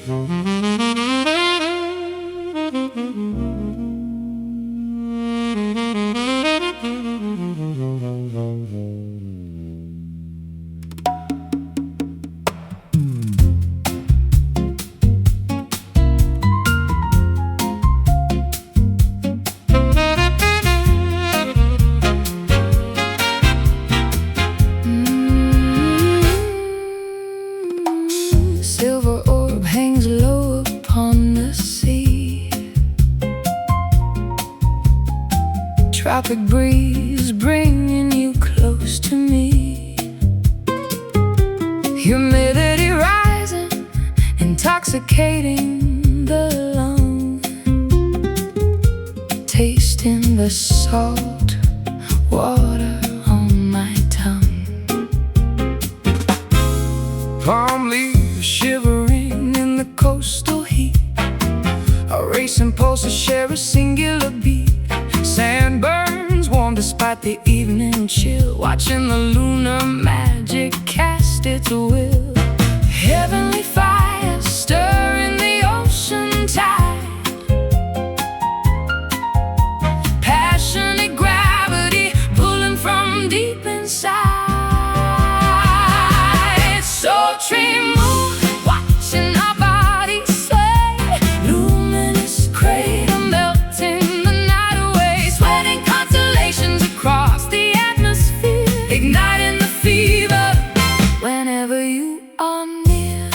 Silver orb hangs low upon the sea. Tropic breeze bringing you close to me. Humidity rising, intoxicating the lungs. Tasting the salt water on my tongue. Palm leaves shivering in the coastal heat. A racing pulses share a singular beat. Sand burns warm despite the evening chill. Watching the lunar magic cast its will. Heavenly fire stirring the ocean tide. Passionate gravity pulling from deep inside. Sultry moon watching our bodies sway. Luminous crater melting the night away. Sweating constellations across the atmosphere. Igniting the fever whenever you are near.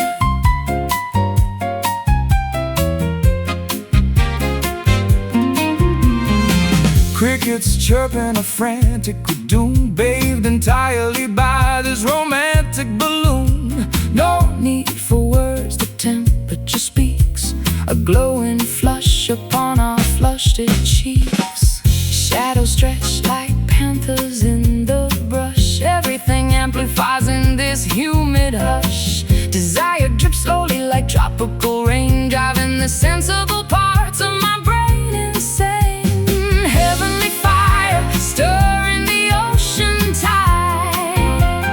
Crickets chirping a frantic doom, bathed entirely by this romantic balloon. No need for words, the temperature speaks. A glowing flush upon our flushed cheeks. Shadows stretch like panthers in the brush. Everything amplifies in this humid hush. Desire drips slowly like tropical rain, driving the sensible parts of my brain insane. Heavenly fire stirring the ocean tide.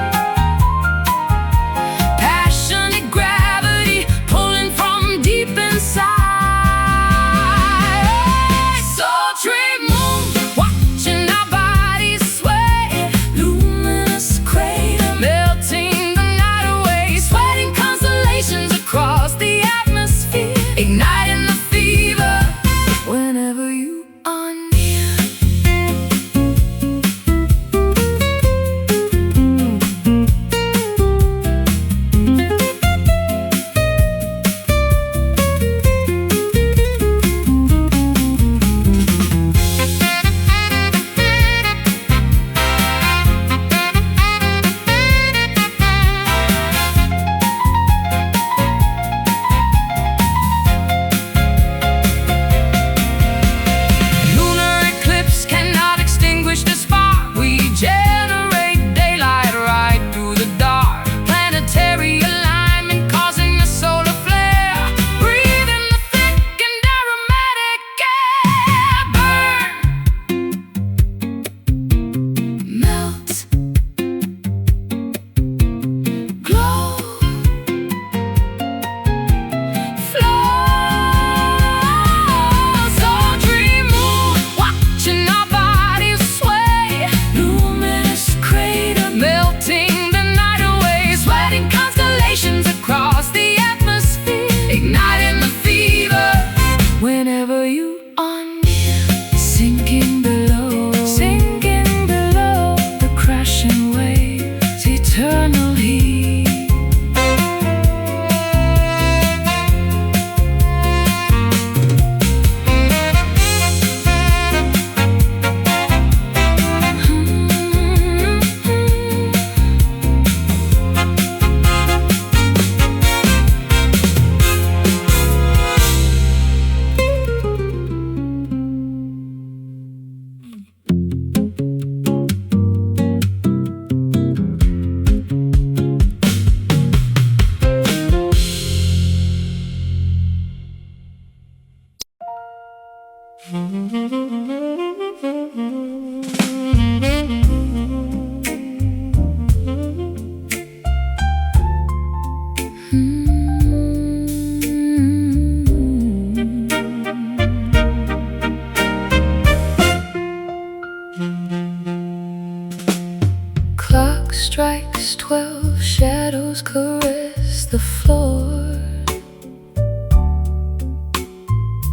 floor,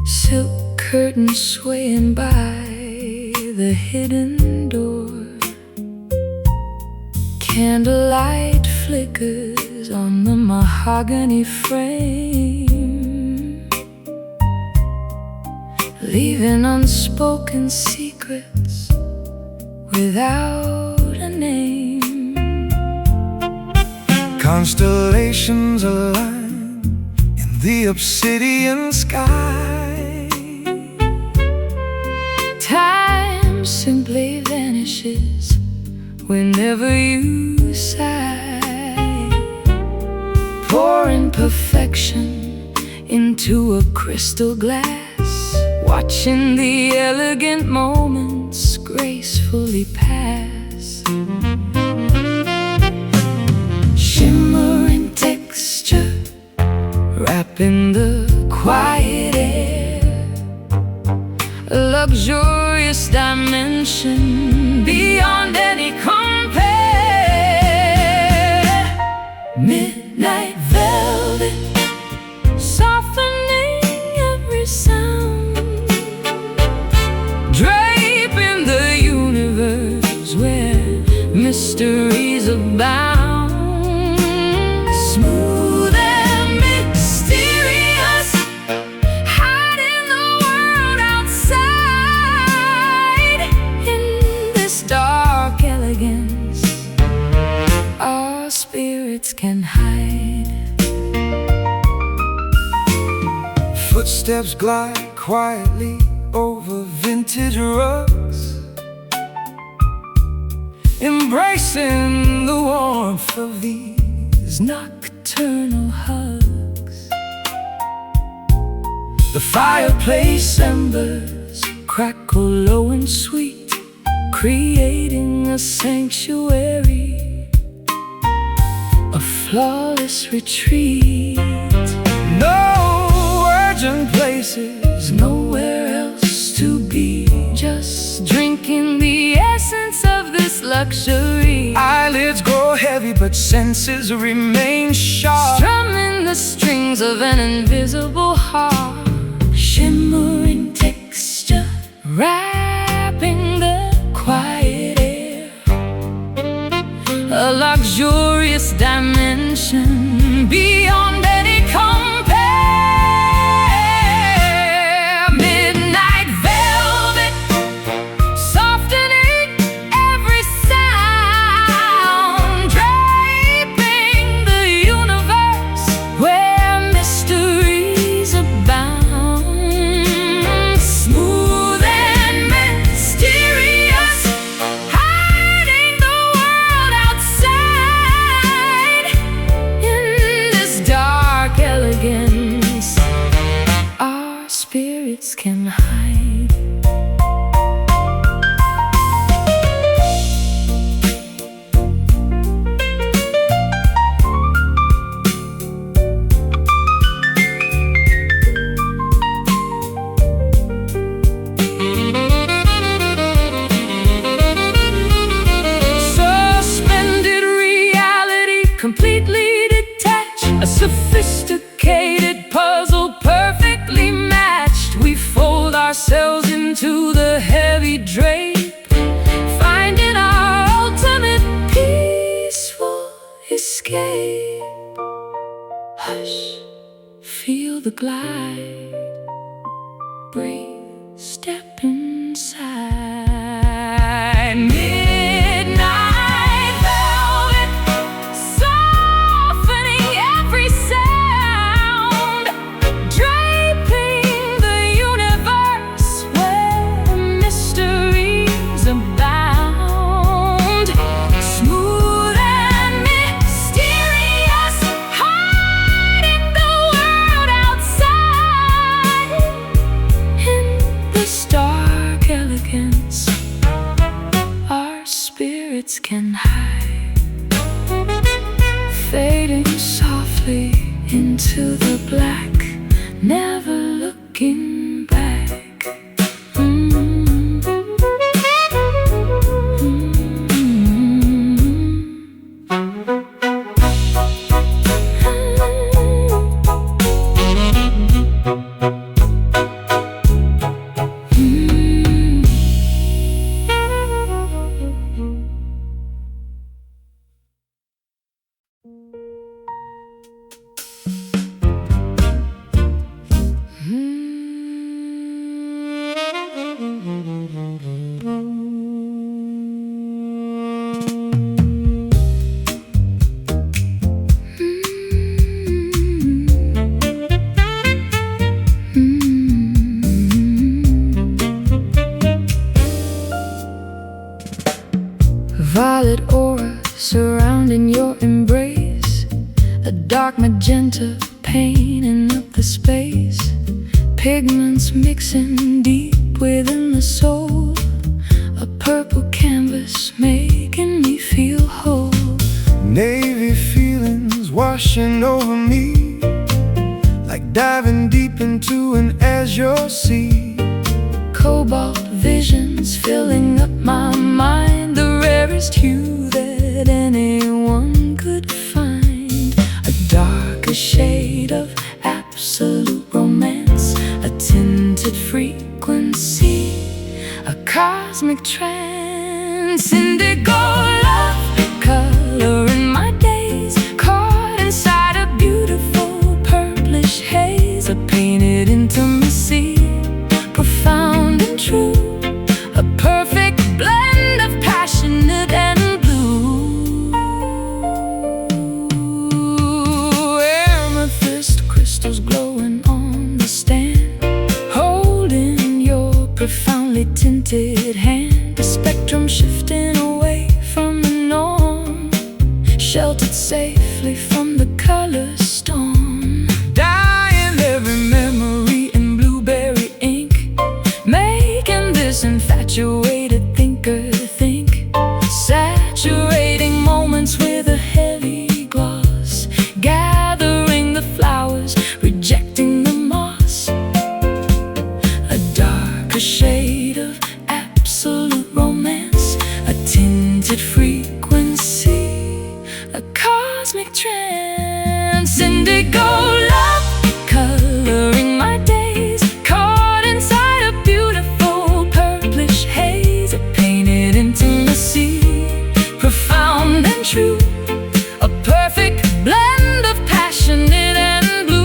silk curtains swaying by the hidden door. Candlelight flickers on the mahogany frame, leaving unspoken secrets without a name. Constellations align in the obsidian sky. Time simply vanishes whenever you sigh, pouring perfection into a crystal glass, watching the elegant moments gracefully pass. Shimmering texture wrapping the quiet air, a luxurious dimension beyond any compare. Midnight velvet softening every sound, draping the universe where mysteries abound. Smooth and mysterious, hiding the world outside. In this dark elegance, our spirits can hide. Footsteps glide quietly over vintage rugs, embracing the warmth of these nocturnal hugs. The fireplace embers crackle low and sweet, creating a sanctuary, a flawless retreat. No urgent places, nowhere else to be, just drinking the essence of this luxury. Eyelids grow heavy but senses remain sharp, strumming the strings of an invisible harp. Shimmering texture wrapping the quiet air, a luxurious dimension beyond any compare. Midnight velvet softening every sound, draping the universe where mysteries abound. Smooth and mysterious, hiding the world outside. In this dark elegance, our spirits can hide. Suspended reality, completely detached, a sophisticated puzzle perfectly matched. We fold ourselves into the heavy drape, finding our ultimate peaceful escape. Hush, feel the glide, breathe, step inside. Midnight velvet softening every sound, draping the universe where mysteries abound. Smooth and mysterious, hiding the world outside. In this dark elegance, our spirits can hide, fading softly into the black, never looking back. painting up the space, pigments mixing deep within the soul, a purple canvas making me feel whole. Navy feelings washing over me, like diving deep into an azure sea. Cobalt visions filling up my mind, the rarest hue that anyone could find. A darker shade of absolute romance, a tinted frequency, a cosmic trance. Indigo love coloring my days, caught inside a beautiful purplish haze, a painted intimacy, profound and true, a perfect blend of passionate and blue. Amethyst crystals glowing on the stand, holding your profoundly tinted hand, a spectrum shifting away from the norm, sheltered safely from the color storm. Dyeing every memory in blueberry ink, making this infatuated thinker think, saturating moments with a heavy gloss, gathering the flowers, rejecting the moss. A darker shade of absolute romance, a tinted frequency, a cosmic trance. Indigo love coloring my days, caught inside a beautiful purplish haze, a painted intimacy, profound and true, a perfect blend of passionate and blue.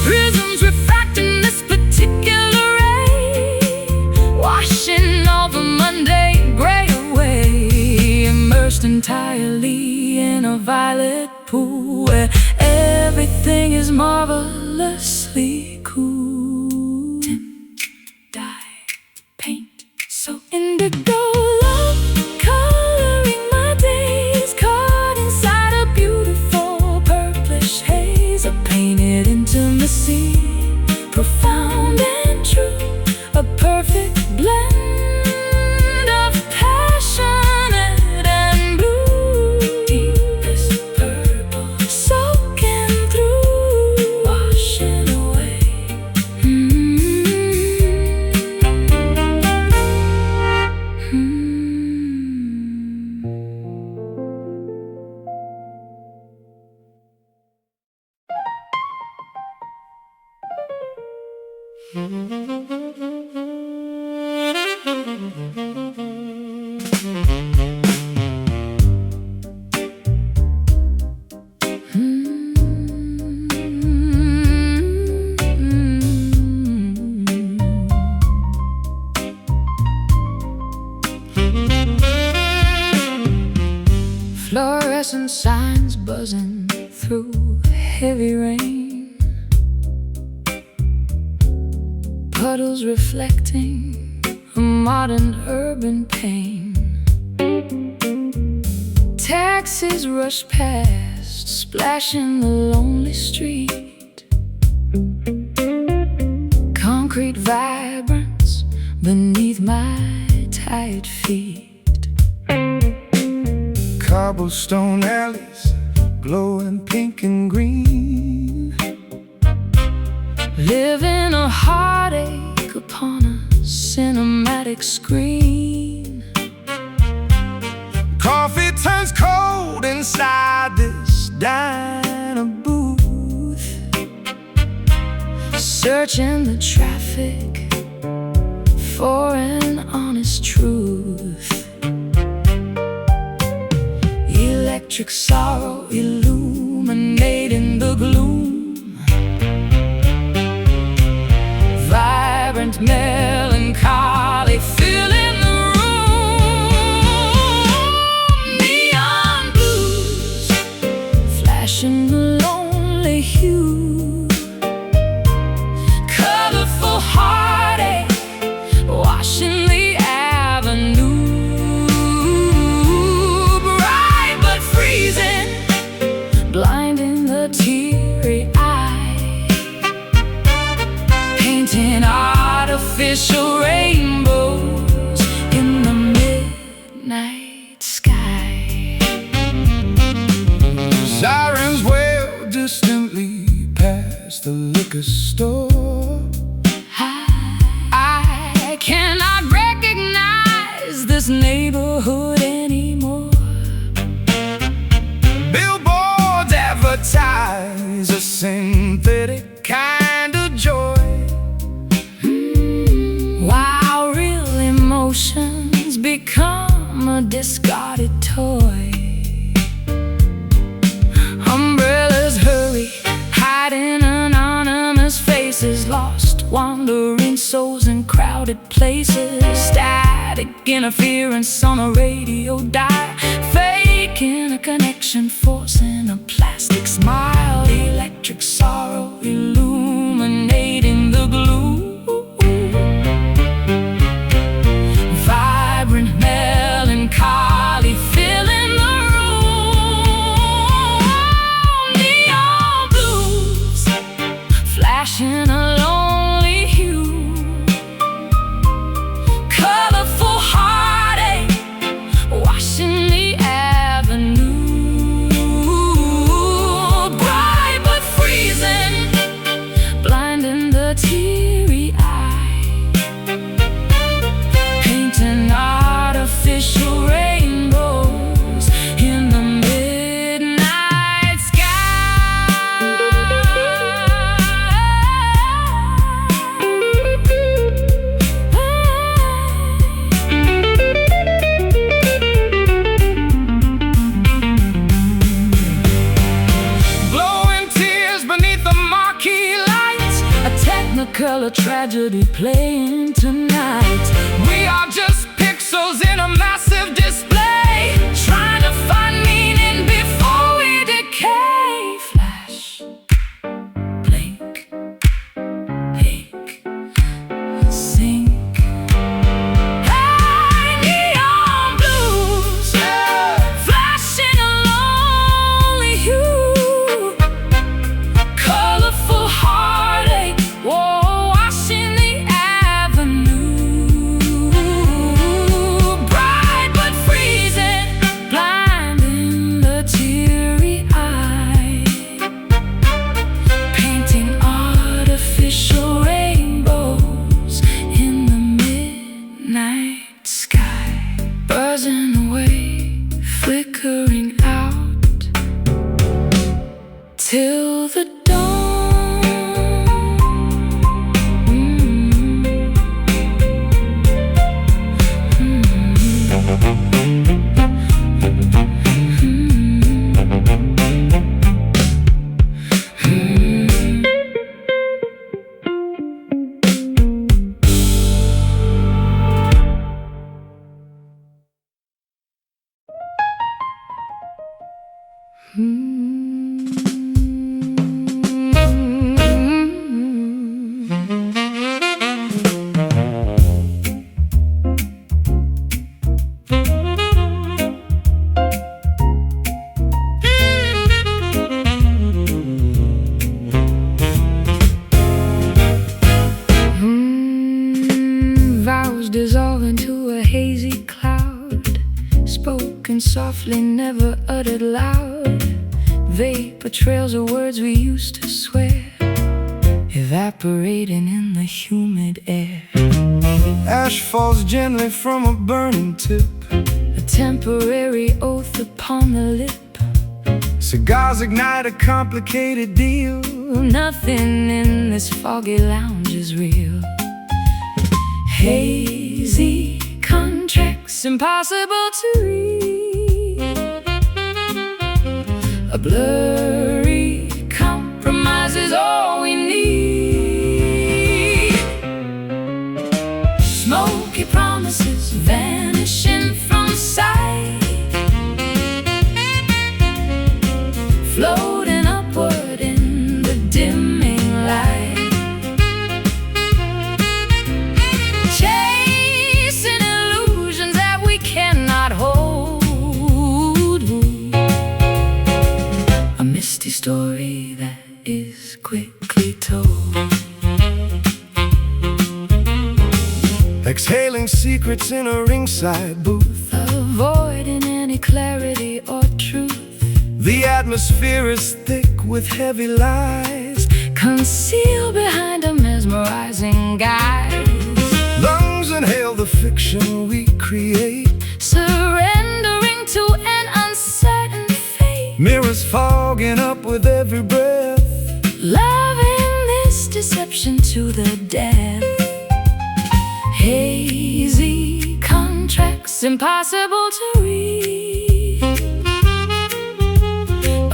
Prisms refracting this particular ray, washing all the mundane gray away, immersed entirely in a violet pool where everything is marvelously cool. Tint, dye, paint, so indigo love coloring my days, caught inside a beautiful purplish haze, a painted intimacy, profound and true, a perfect blend of passionate and blue. Deepest purple soaking through, washing away. Fluorescent signs buzzing through heavy rain, puddles reflecting a modern urban pain. Taxis rush past, splashing the lonely street. Concrete vibrance beneath my tired feet. Cobblestone alleys glowing pink and green, living a heartache upon a cinematic screen. Coffee turns cold inside this diner booth, searching the traffic for an honest truth. electric sorrow illuminating the gloom. Vibrant melancholy filling the room. Neon blues flashing a lonely hue. Colorful heartache washing the avenue. Bright but freezing, blinding the teary eye. Painting artificial rainbows in the midnight sky. Sirens wail distantly past the liquor store. I cannot recognize this neighborhood anymore. Billboards advertise a synthetic kind of joy, while real emotions become a discarded toy. Umbrellas hurry, hiding anonymous faces, lost wandering souls in crowded places. Static interference on a radio dial, faking a connection, forcing a plastic smile. Electric sorrow illuminating the gloom. Vibrant melancholy filling the room. Neon blues flashing a lonely hue. Colorful heartache washing the avenue. Bright but freezing, blinding the teary eye. Painting artificial rainbows in the midnight sky. Blowing tears beneath the marquee lights, a technicolor tragedy playing tonight. We are just pixels in a massive display, trying to find meaning before we decay. Flash, blink, ache, sink. Hey, neon blues, flashing a lonely hue. Colorful heartache, whoa, washing the avenue. Bright but freezing, blinding the teary eye. Painting artificial rainbows in the midnight sky. Buzzing away, flickering out till the dawn. Vows dissolve into a hazy cloud, spoken softly, never uttered loud. Vapor trails of words we used to swear, evaporating in the humid air. Ash falls gently from a burning tip, a temporary oath upon the lip. Cigars ignite a complicated deal, nothing in this foggy lounge is real. Hazy contracts impossible to read, blurry compromise is all we need. Smoky promises vanishing from sight, floating upward in the dimming light, chasing illusions that we cannot hold. A misty story that is quickly told. Exhaling secrets in a ringside booth, Avoiding any clarity or truth. the atmosphere is thick with heavy lies, Concealed behind a mesmerizing guise. lungs inhale the fiction we create, Surrendering to an uncertain fate. mirrors fogging up with every breath, Loving this deception to the death. Hazy contracts impossible to read.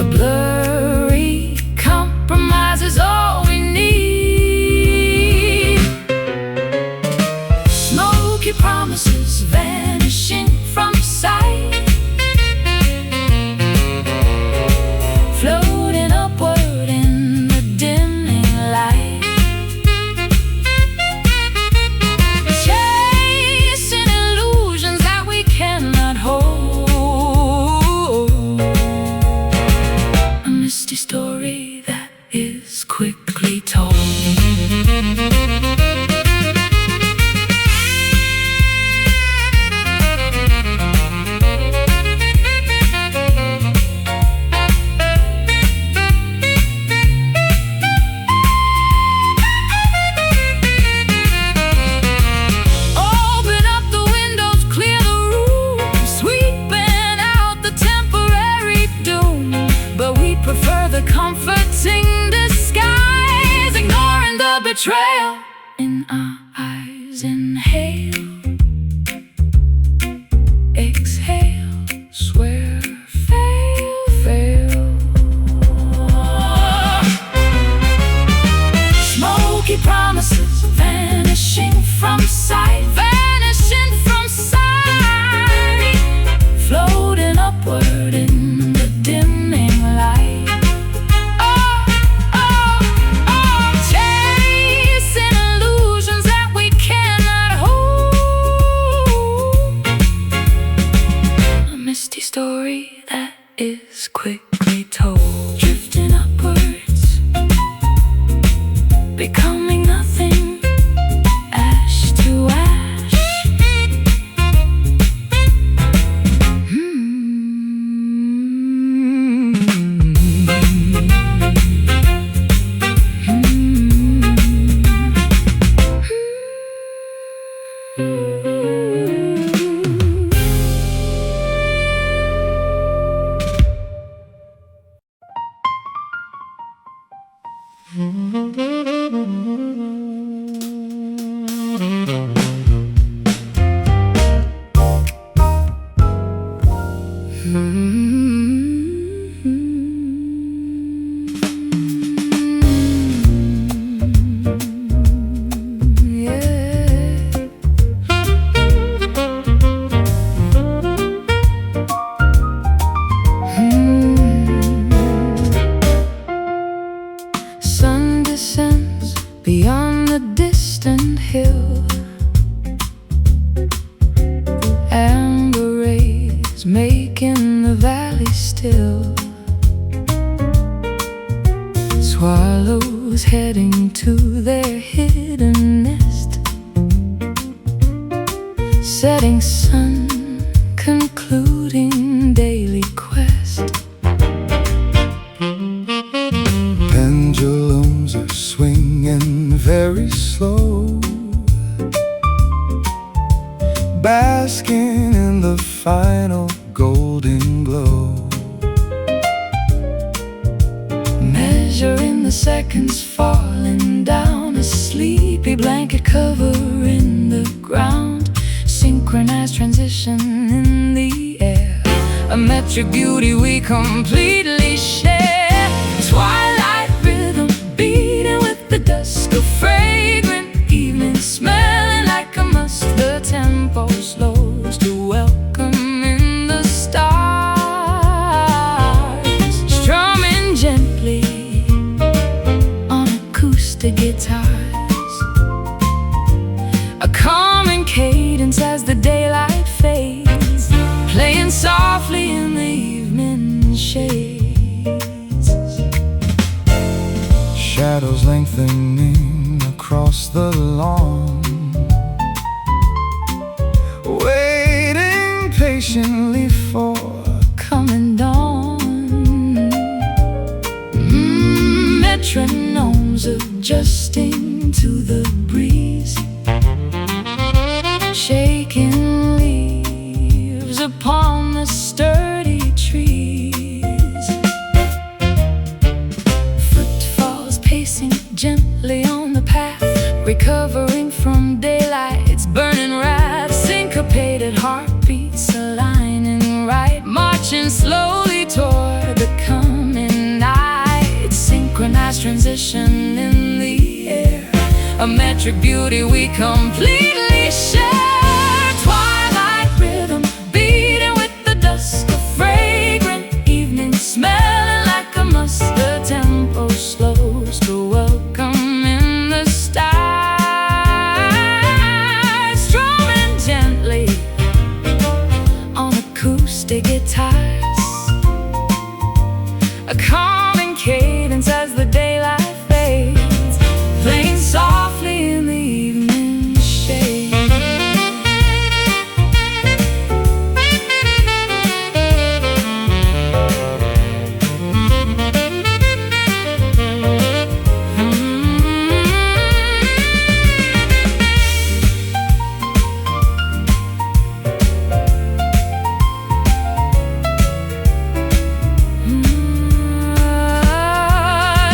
A blurry compromise is all we need. Smoky promises vanishing from sight, floating upward in the dimming light, chasing illusions that we cannot hold. A misty story that is quickly told. Open up the windows, clear the room, sweeping out the temporary doom. But we prefer the comforting disguise, ignoring the betrayal in our eyes. Inhale, exhale, swear, fail, fail. Smoky promises vanishing from sight, vanishing from sight, floating upward in the dimming light. Oh, oh, oh, chasing illusions that we cannot hold. A misty story that is quickly told. Drifting upwards, becoming nothing, ash to ash. Sun descends beyond the distant hill, amber rays making the valley still. Swallows heading to their hidden nest, setting sun concluding daily quest. pendulums are swinging very slow, basking in the final golden glow. Measuring the seconds falling down, a sleepy blanket covering the ground. Synchronized transition in the air, a metric beauty we completely share. Twilight rhythm beating with the dusk, a fragrant evening smelling like a musk. The tempo slows to welcome in the stars, strumming gently on acoustic guitars, a calming cadence as the daylight fades, playing softly in the evening shades. Shadows lengthening across the lawn, waiting patiently for coming dawn. Metronomes adjusting to the breeze, shaking leaves upon the sturdy trees. Footfalls pacing gently on the path, recovering from daylight's burning wrath. Syncopated heartbeats aligning right, marching slowly toward the coming night. Synchronized transition in the air, a metric beauty we completely share. Twilight rhythm beating with the dusk, a fragrant evening smelling like a musk. The tempo slows to welcome in the stars, strumming gently on acoustic guitars, a calming cadence as the daylight fades, playing softly in the evening shade.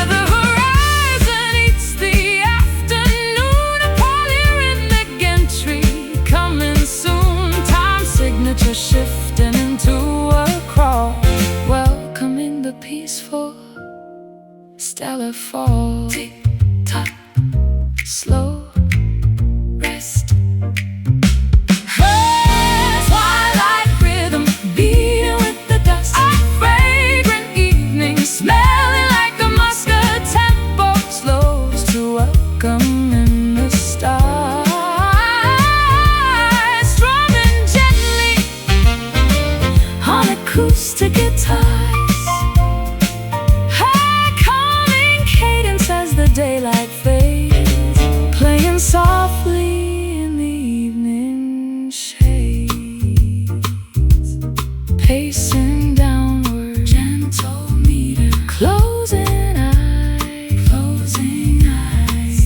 The horizon eats the afternoon, a polyrhythmic entry coming soon. Time signature shifting into a crawl, welcoming the peaceful stellar fall. Tick tock, slow rest. Twilight rhythm beating with the dusk, a fragrant evening smelling like a musk. A tempo slows to welcome in the stars, strumming gently on acoustic guitars, a calming cadence as the daylight fades, playing softly in the evening shades. Pacing downward, gentle meter, closing eyes, closing eyes.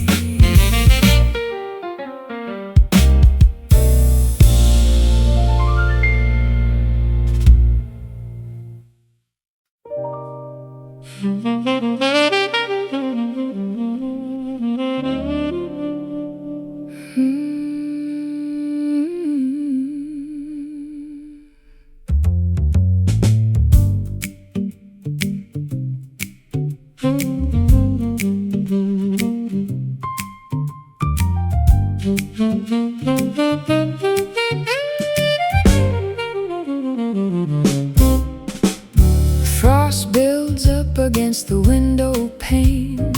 Frost builds up against the window pane,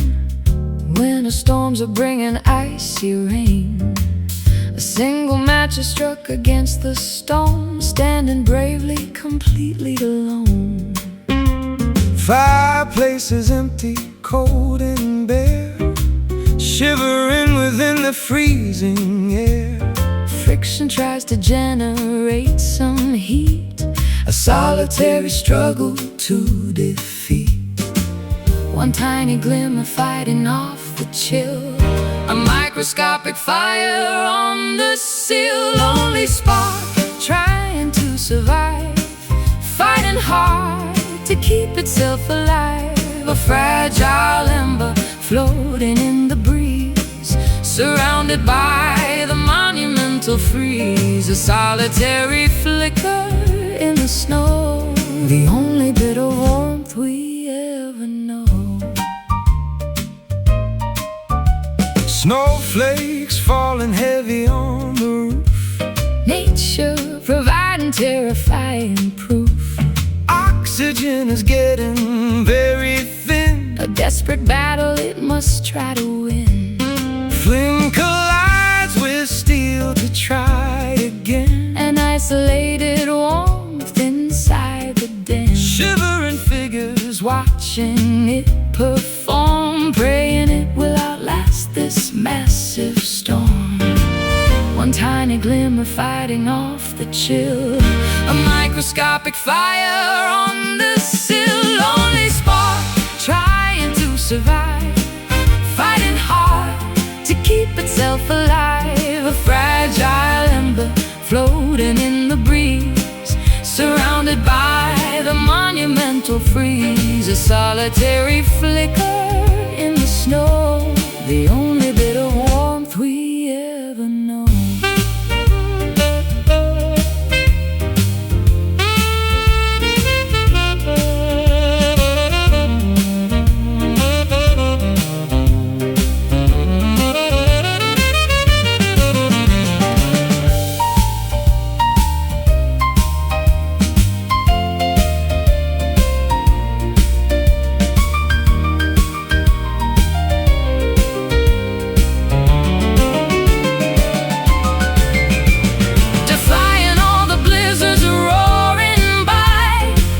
winter storms are bringing icy rain. A single match is struck against the stone, standing bravely, completely alone. fireplace is empty, cold and bare, shivering within the freezing air. Friction tries to generate some heat, a solitary struggle to defeat. One tiny glimmer fighting off the chill, a microscopic fire on the sill. Lonely spark trying to survive, fighting hard to keep itself alive. A fragile ember floating in the breeze, surrounded by the monumental freeze. A solitary flicker in the snow, the only bit of warmth we ever know. Snowflakes falling heavy on the roof, Nature providing terrifying proof. oxygen is getting very thin, A desperate battle it must try to win. flint collides with steel to try again. An isolated warmth inside the den, Shivering figures watching it perform, praying it will outlast this massive storm. One tiny glimmer fighting off the chill, a microscopic fire on the sill. Only spark trying to survive, fighting hard to keep itself alive. A fragile ember floating in the breeze, surrounded by the monumental freeze. A solitary flicker in the snow, the only bit of warmth we ever know.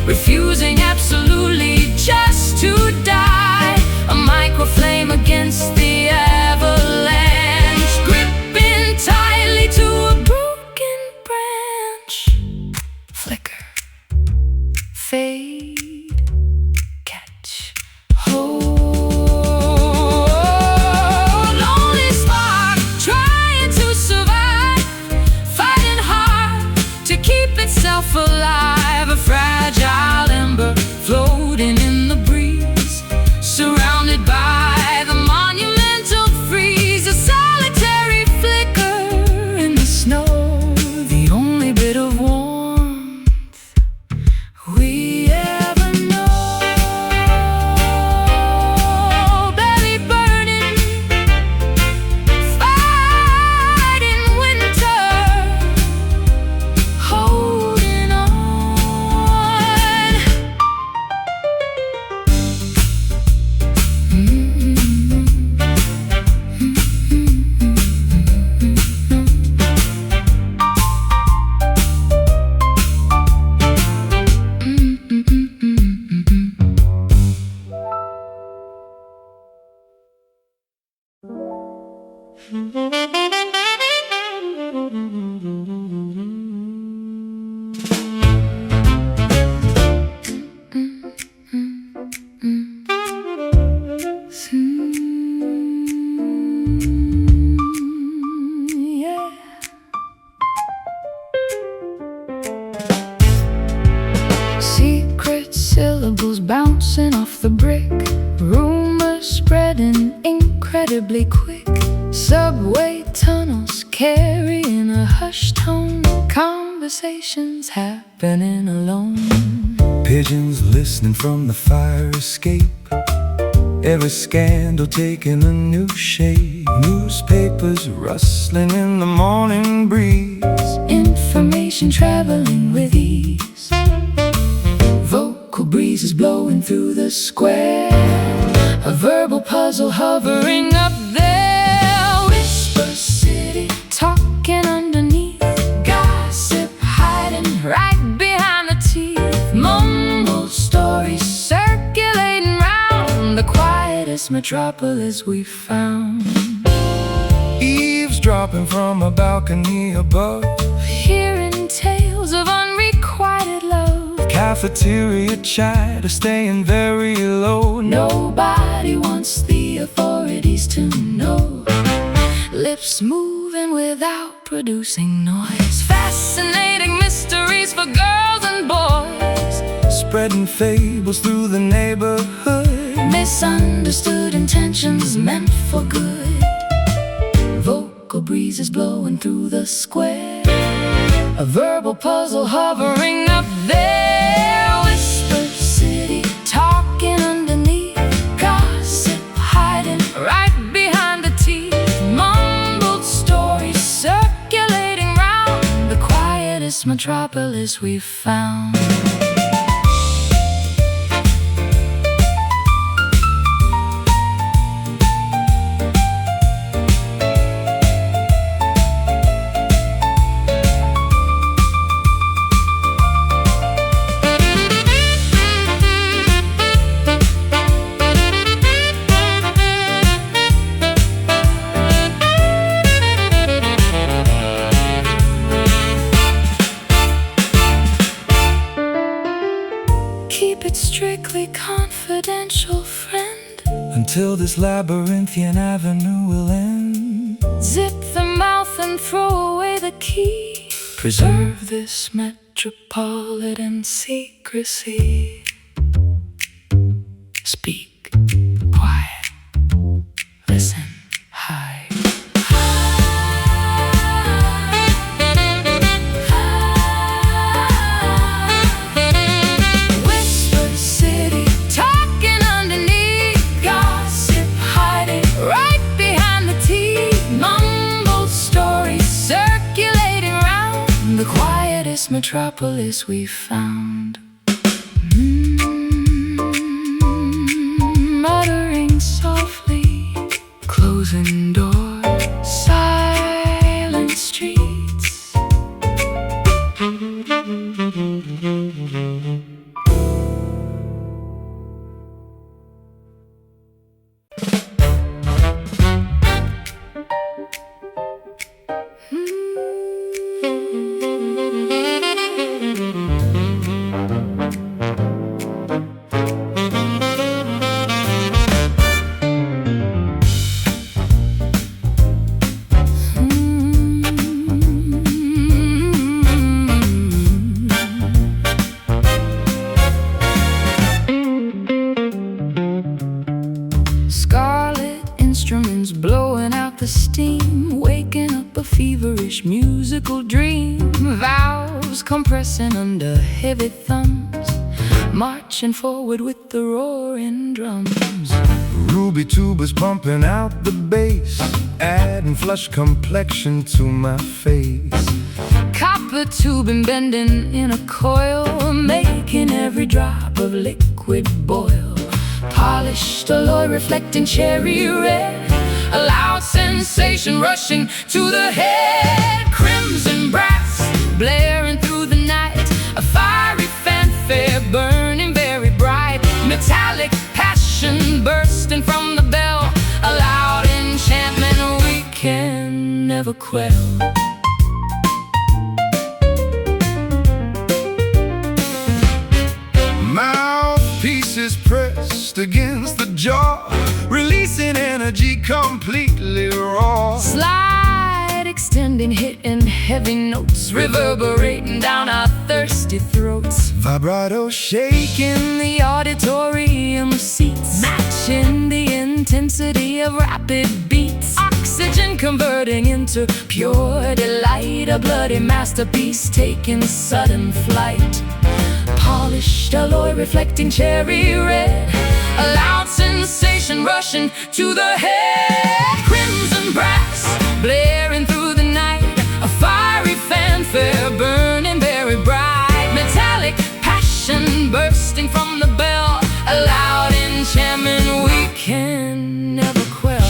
Refusing absolutely just to die, a microflame against the avalanche, gripping tightly to a broken branch. Flicker, fade, catch, hold. Lonely spark trying to survive, fighting hard to keep itself alive. A fragile ember floating in the breeze, surrounded by the monumental freeze. A solitary flicker in the snow, the only bit of warmth we ever know. Belly burning, fighting winter, holding on. Yeah. Secret syllables bouncing off the brick, rumors spreading incredibly quick. Subway tunnels carrying a hushed tone, conversations happening alone. Pigeons listening from the fire escape, every scandal taking a new shape. Newspapers rustling in the morning breeze, Information traveling with ease. Vocal breezes blowing through the square, a verbal puzzle hovering up there. Whisper city talking underneath, gossip hiding right behind the teeth. Mumbled stories circulating round, the quietest metropolis we found. eavesdropping from a balcony above, Hearing tales of unrequited love. cafeteria chatter staying very low. Nobody wants the authorities to know. Lips moving without producing noise. Fascinating mysteries for girls and boys. Spreading fables through the neighborhood. Misunderstood intentions meant for good. Vocal breezes blowing through the square. A verbal puzzle hovering up there. metropolis we found. Keep it strictly confidential, friend, until this labyrinthian avenue will end. Zip the mouth and throw away the key. Preserve this metropolitan secrecy. Speak quiet, listen high. Metropolis we found. Muttering softly, closing doors, silent streets. Instruments blowing out the steam, waking up a feverish musical dream. Valves compressing under heavy thumbs, marching forward with the roaring drums. Ruby tubas pumping out the bass, adding flush complexion to my face. Copper tubing bending in a coil, making every drop of liquid boil. Polished alloy reflecting cherry red, a loud sensation rushing to the head. Crimson brass blaring through the night, a fiery fanfare burning very bright. Metallic passion bursting from the bell, a loud enchantment we can never quell. Mouthpieces pressed against the jaw, releasing energy completely raw. Slide extending, hitting heavy notes, reverberating down our thirsty throats. Vibrato shaking The auditorium seats, matching the intensity of rapid beats. Oxygen converting into pure delight, a bloody masterpiece taking sudden flight. Polished alloy reflecting cherry red, a loud sensation rushing to the head. Crimson brass blaring through the night, a fiery fanfare burning very bright. Metallic passion bursting from the bell, a loud enchantment we can never quell.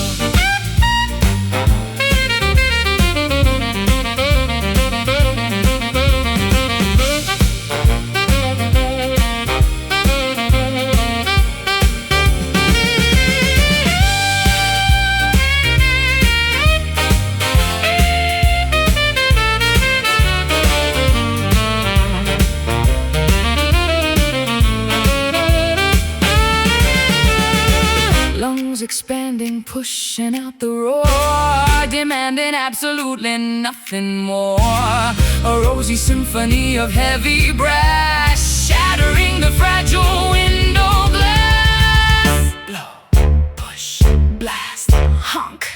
Expanding, pushing out the roar, demanding absolutely nothing more. A rosy symphony of heavy brass, shattering the fragile window glass. Blow, push, blast, honk.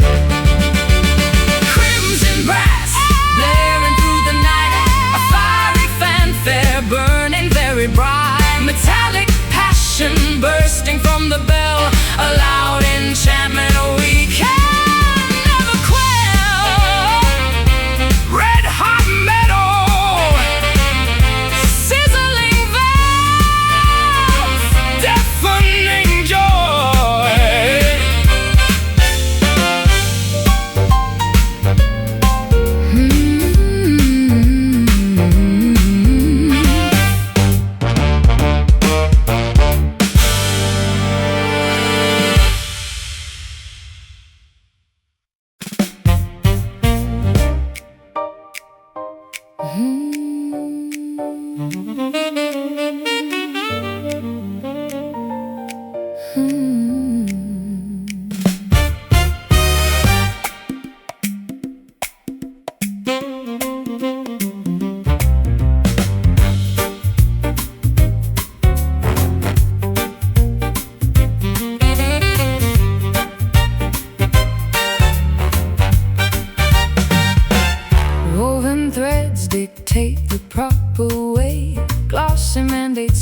Crimson brass blaring through the night, a fiery fanfare burning very bright. Metallic passion bursting from the bell, a loud enchantment we can never quell. Red hot metal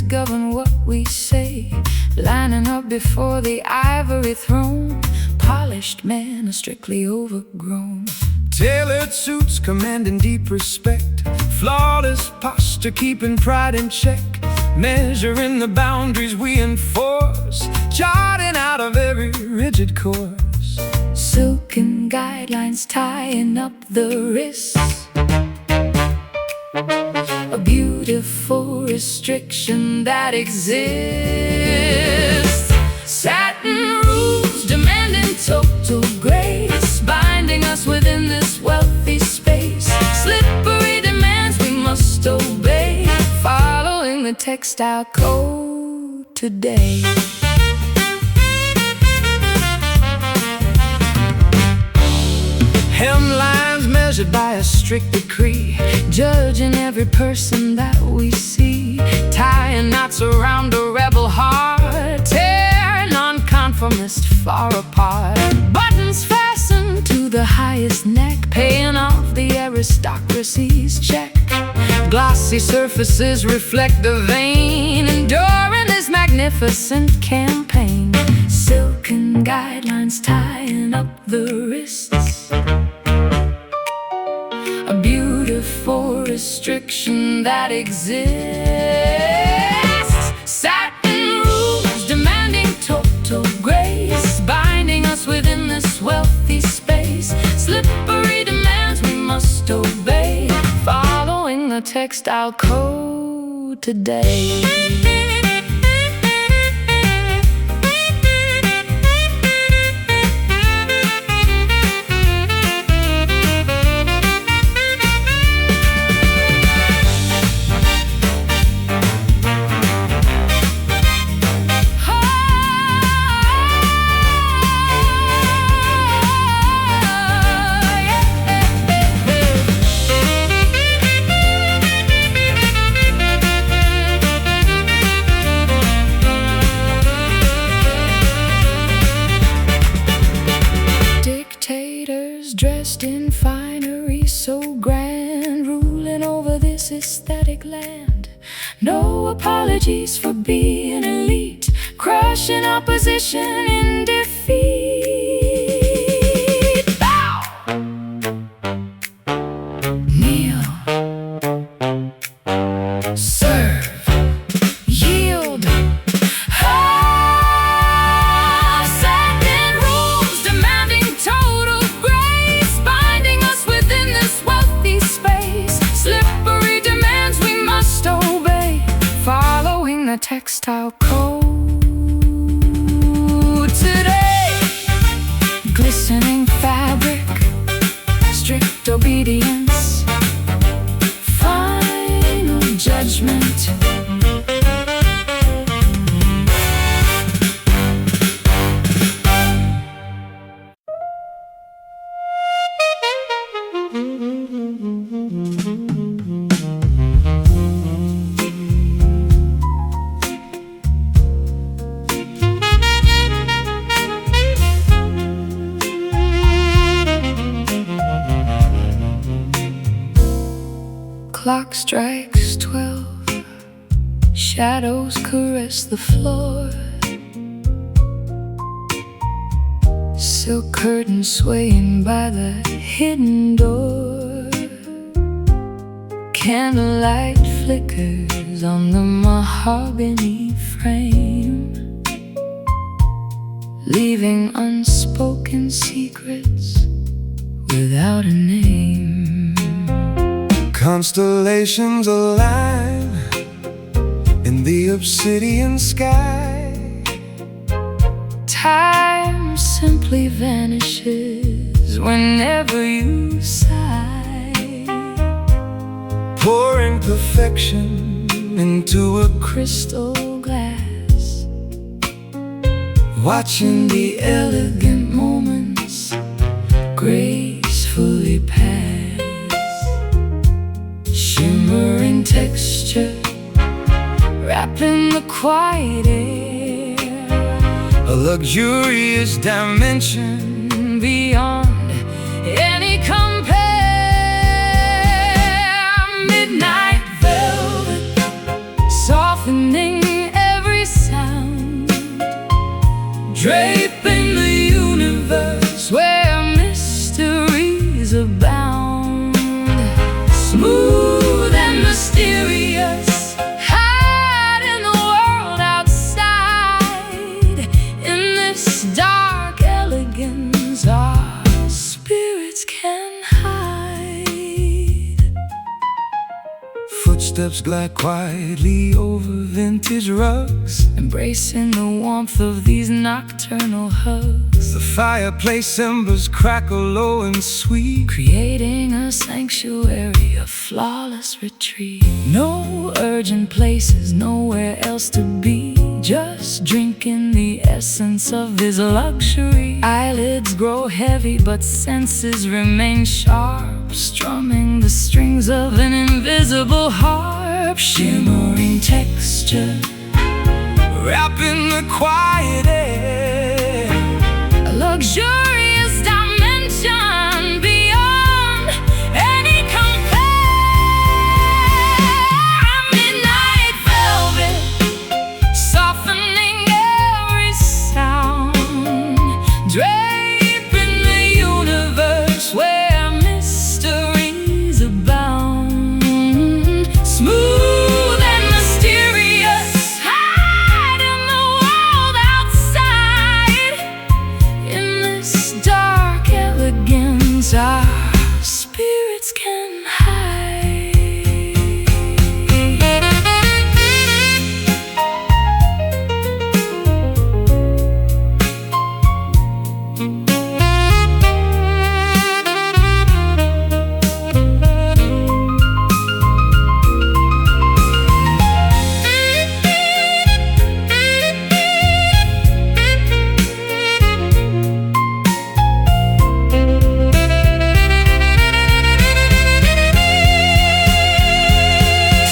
govern what we say, lining up before the ivory throne. Polished men are strictly overgrown. Tailored suits commanding deep respect, flawless posture keeping pride in check, measuring the boundaries we enforce, charting out of every rigid course. Silken guidelines tying up the wrists, a beautiful restriction that exists. Satin rules demanding total grace, binding us within this wealthy space. Slippery demands we must obey, following the textile code today. Hemlines measured by a strict decree, judging every person that we see, tying knots around a rebel heart, tear nonconformist far apart. Buttons fastened to the highest neck, paying off the aristocracy's check. Glossy surfaces reflect the vein, enduring this magnificent campaign. Silken guidelines tying up the wrists, a beautiful restriction that exists. Satin rules demanding total grace, binding us within this wealthy space. Slippery demands we must obey, following the textile code today. Dressed in finery so grand, ruling over this aesthetic land. No apologies for being elite, crushing opposition in defeat. Bow! Kneel. Serve. Yield. The textile code today. Glistening fabric, strict obedience, final judgment. Clock strikes 12, shadows caress the floor, silk curtains swaying by the hidden door. Candlelight flickers on the mahogany frame, leaving unspoken secrets without a name. Constellations align in the obsidian sky. Time simply vanishes whenever you sigh, pouring perfection into a crystal glass, watching the elegant moments gracefully pass. Shimmering texture wrapped in the quiet air, a luxurious dimension beyond any compare. Midnight velvet softening draping the universe where mysteries abound, smooth and mysterious, hide in the world outside. In this dark elegance our spirits can hide. Footsteps glide quietly over vintage rugs, Embracing the warmth of these nocturnal hugs. the fireplace embers crackle low and sweet, Creating a sanctuary of flawless retreat. No urgent places, nowhere else to be. Just drinking the essence of this luxury. Eyelids grow heavy but senses remain sharp, strumming the strings of an invisible harp. Shimmering texture, wrapping the quiet air. a luxurious dimension beyond any compare. Midnight velvet, softening every sound, draping the universe where mysteries abound, smooth and mysterious, hide in the world outside. In this dark elegance our spirits can hide.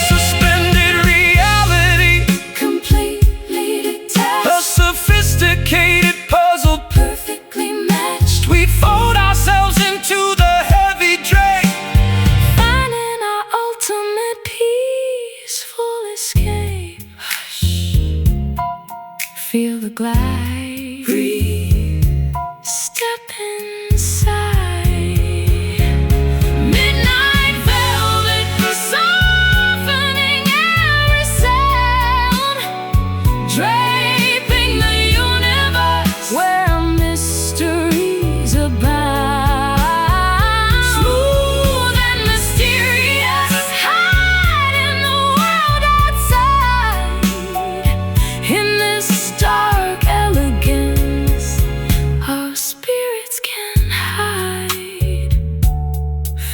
Suspended reality, Completely a detached, sophisticated puzzle. perfectly matched, We fold ourselves into the heavy drape, finding our ultimate peaceful escape. Hush, feel the glide, breathe, step inside. Midnight velvet, softening every sound, draping the universe where mysteries abound, smooth and mysterious, hide in the world outside. In this dark elegance our spirits can hide,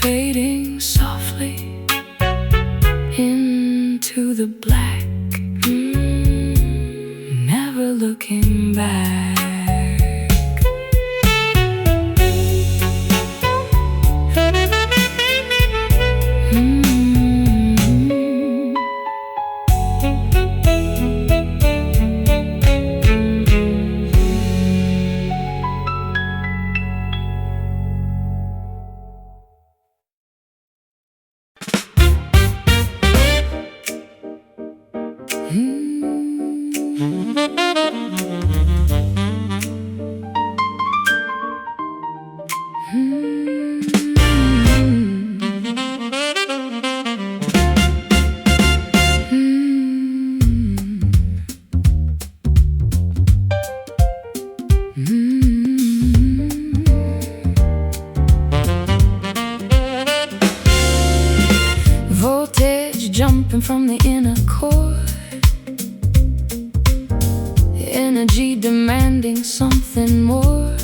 fading softly into the black, never looking back. Voltage jumping from the inner core, energy demanding something more.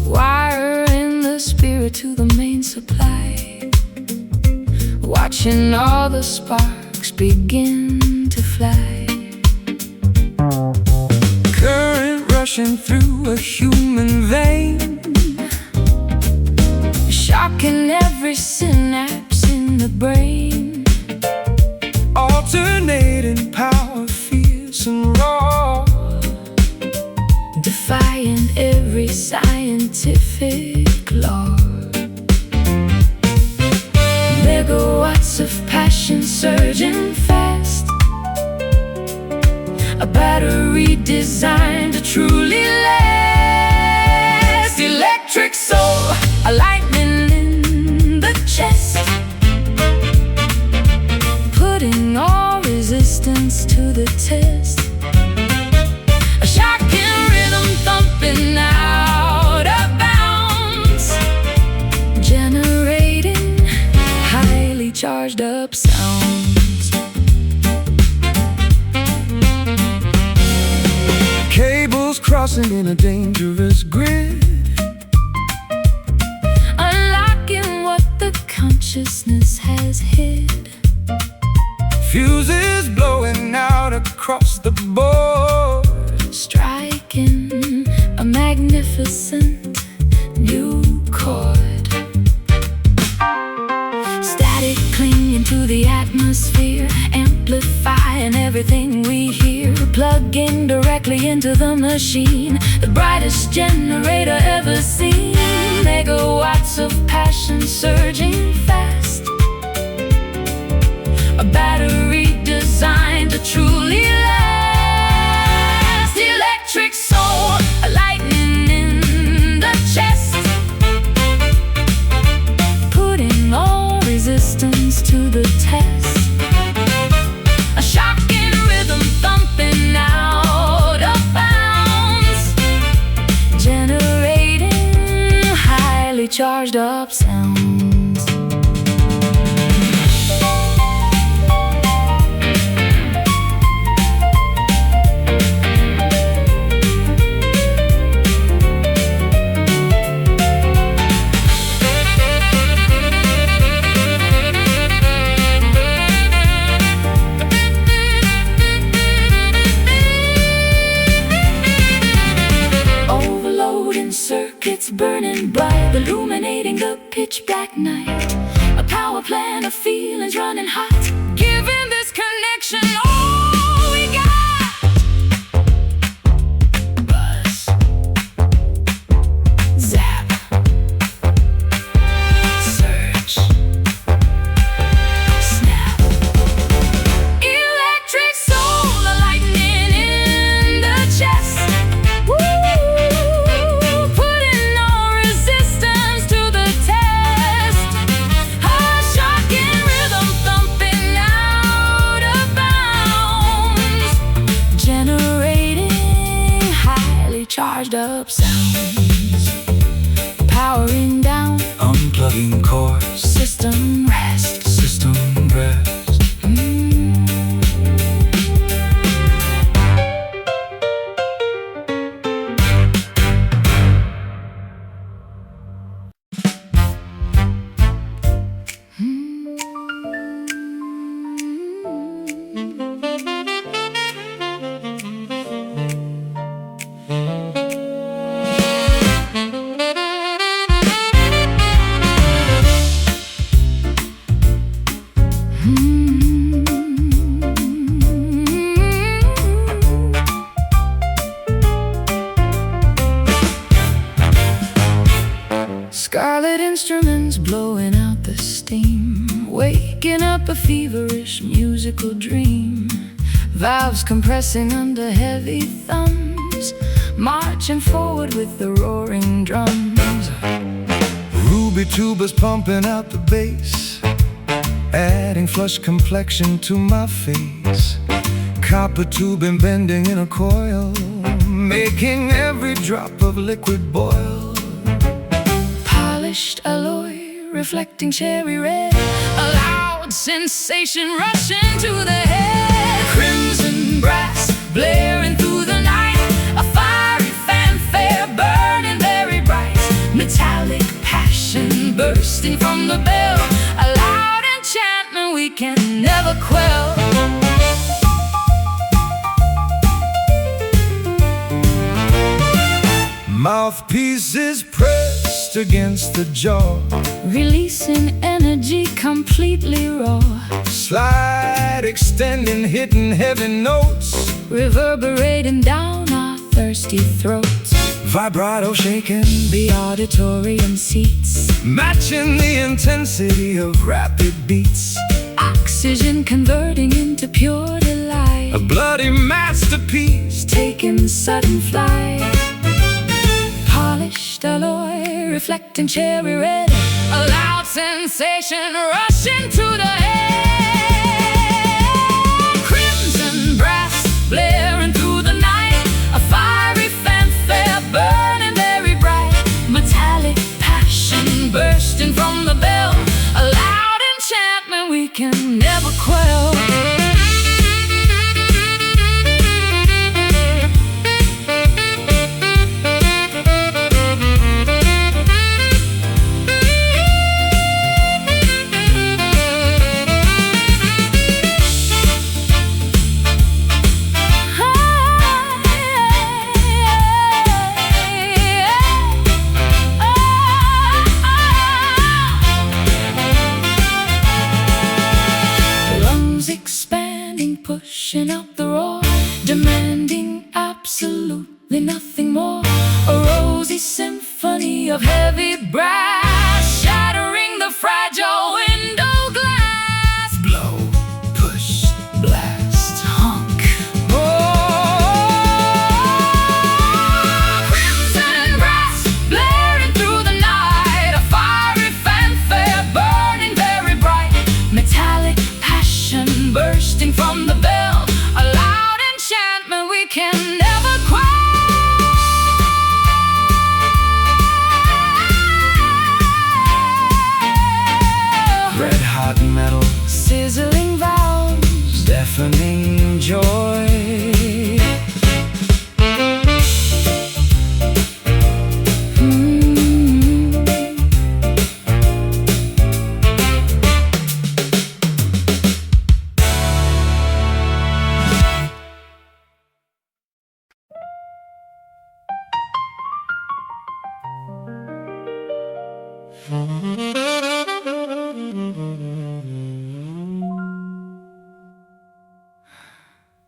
Wiring the spirit to the main supply, watching all the sparks begin to fly. current rushing through a human vein, shocking every synapse in the brain. alternating power, fierce and raw, defying every scientific law. Megawatts of passion surging fast, a battery designed to truly last. Electric soul, a lightning in the chest, putting all resistance to the test. A shocking rhythm thumping out of bounds, generating highly charged up sounds. Cables crossing in a dangerous grid, unlocking what the consciousness has hid. fuses blowing out across the board, striking a magnificent new chord. Static clinging to the atmosphere, amplifying everything we hear. Plugging directly into the machine, the brightest generator ever seen. Megawatts of passion surging fast, a battery designed to truly last. Electric soul, a lightning in the chest, putting all resistance to the test. A shocking rhythm thumping out of bounds, generating highly charged up sounds. Circuits burning bright, illuminating the pitch black night. A power plant of feelings running hot, giving this connection all we got. Buzz, zap, search, snap. Electric soul, a lightning in the chest. Charged up sounds, powering down, unplugging cores, system rest, system rest. Scarlet instruments blowing out the steam, waking up a feverish musical dream. Valves compressing under heavy thumbs, marching forward with the roaring drums. Ruby tubas pumping out the bass, adding flush complexion to my face. Copper tubing bending in a coil, making every drop of liquid boil. Polished alloy, reflecting cherry red, a loud sensation rushing to the head. Crimson brass blaring through the night, a fiery fanfare burning very bright. Metallic passion bursting from the bell, a loud enchantment we can never quell. Mouthpieces pressed against the jaw, releasing energy completely raw. slide extending, hitting heavy notes, reverberating down our thirsty throats. vibrato shaking, The auditorium seats, matching the intensity of rapid beats. oxygen converting into pure delight. A bloody masterpiece reflecting cherry red, a loud sensation rushing through the air. Crimson brass blaring through the night, a fiery fanfare burning very bright, metallic passion bursting from the bell, a loud enchantment we can never quell. Pushing out the roar, demanding absolutely nothing more. A rosy symphony of heavy brass, shattering the fragile window glass. Blow, push, blast, honk. Oh, crimson brass blaring through the night, a fiery fanfare burning very bright, metallic passion bursting from the bell, a loud enchantment we can never quell. Red hot metal, Sizzling valves, deafening joy.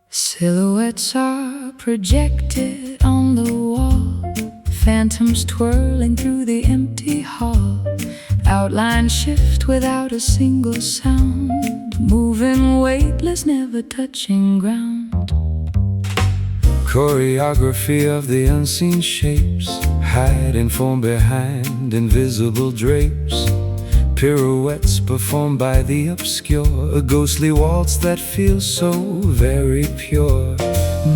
Silhouettes are projected on the wall, phantoms twirling through the empty hall. Outlines shift without a single sound, moving weightless, never touching ground. Choreography of the unseen shapes, hiding from behind invisible drapes. Pirouettes performed by the obscure, a ghostly waltz that feels so very pure.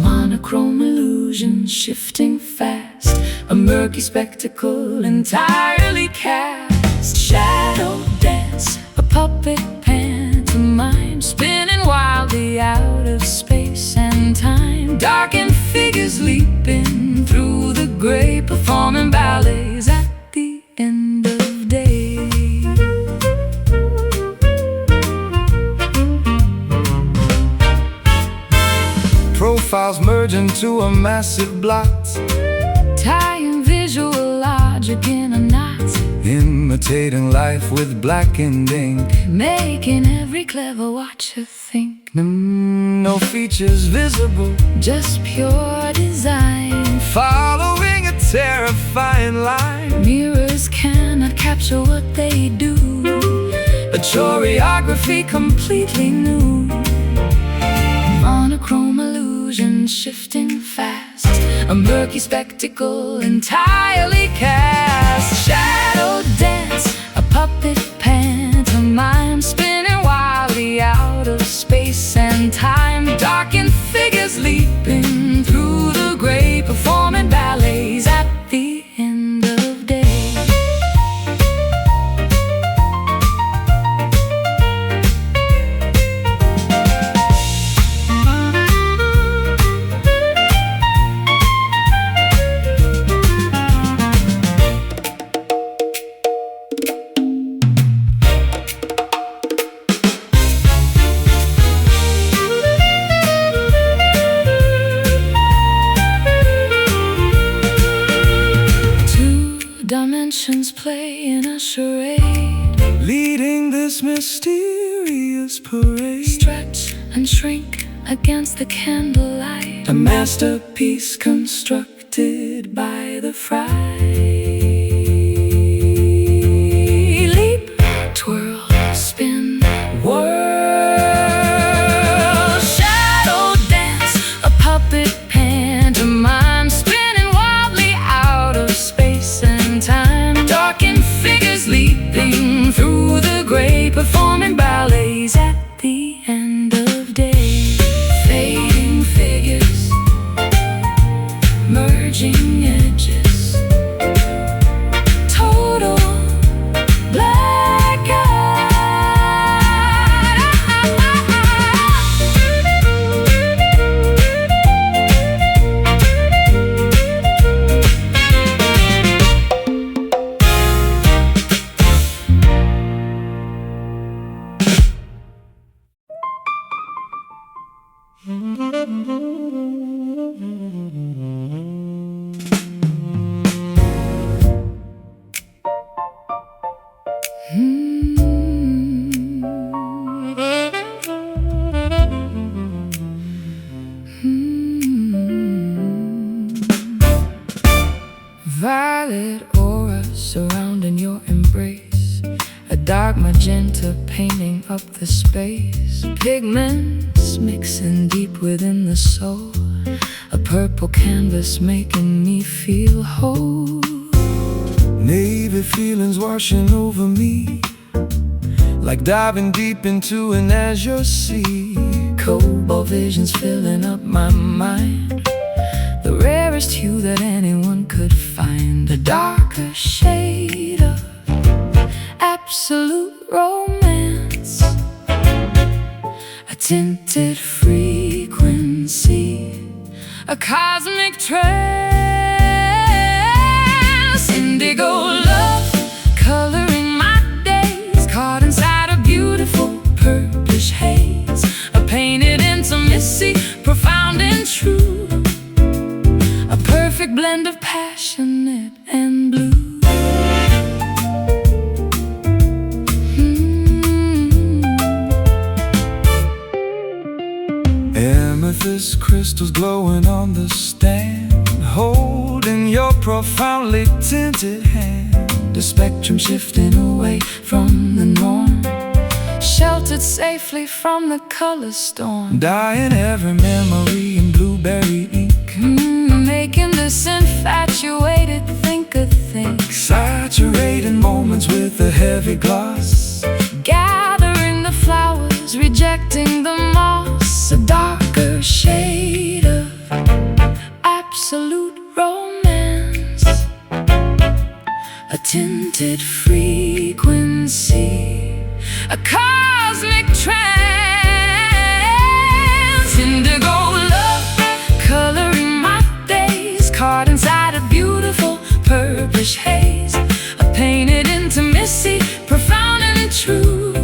Monochrome illusions shifting fast, a murky spectacle entirely cast. Shadow dance, a puppet pantomime, spinning wildly out of space and time. Darkened figures leaping through the gray, performing ballets at the end of day. Profiles merge into a massive blot, Tying visual logic in a knot, imitating life with blackened ink, making every clever watcher think. no features visible, Just pure design. following a terrifying line. Mirrors cannot capture what they do, a choreography completely new. Monochrome illusions shifting fast, a murky spectacle entirely cast. Shadow dance, a puppet pantomime, spinning wildly out of space and time. Darkened figures leaping through the gray, performing ballets at the end of day. Dimensions play in a charade, Leading this mysterious parade. stretch and shrink against the candlelight, a masterpiece constructed by the fry. Leap, twirl, spin, whirl. Shadow dance, a puppet pantomime, spinning wildly out of space and time. Dark Violet aura surrounding your embrace, a dark magenta painting up the space, pigments mixing deep within the soul, a purple canvas making me feel whole. Navy feelings washing over me, like diving deep into an azure sea. Cobalt visions filling up my mind, the rarest hue that anyone could find, a darker shade of absolute romance, a tinted frequency, a cosmic trance, indigo love coloring my days, caught inside a beautiful purplish haze, a painted intimacy, profound and true, a perfect blend of passionate and blue. Amethyst crystals glowing on the stand, holding your profoundly tinted hand. The spectrum shifting away from the norm, sheltered safely from the color storm, dyeing every memory in blueberry ink, making this infatuated think-a-think, saturating moments with a heavy gloss, gathering the flowers, rejecting the moss, a darker shade of absolute romance, a tinted frequency, a cosmic trance, indigo love coloring my days, caught inside a beautiful purplish haze, a painted intimacy, profound and true,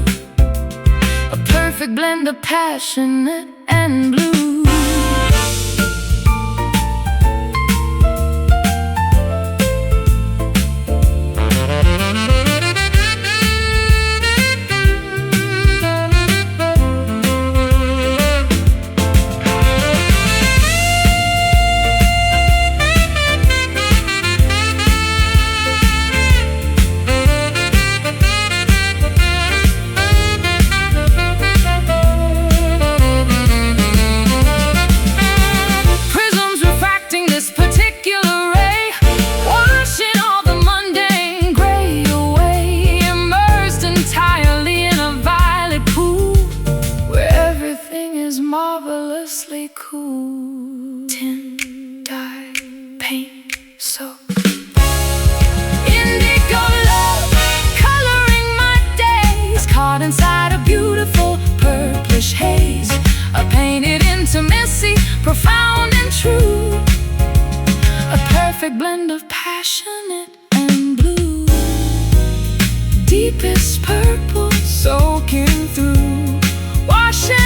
a perfect blend of passionate and blue. Marvelously cool, tint, dye, paint, soap, indigo love coloring my days, caught inside a beautiful purplish haze, a painted intimacy, profound and true, a perfect blend of passionate and blue, deepest purple soaking through, washing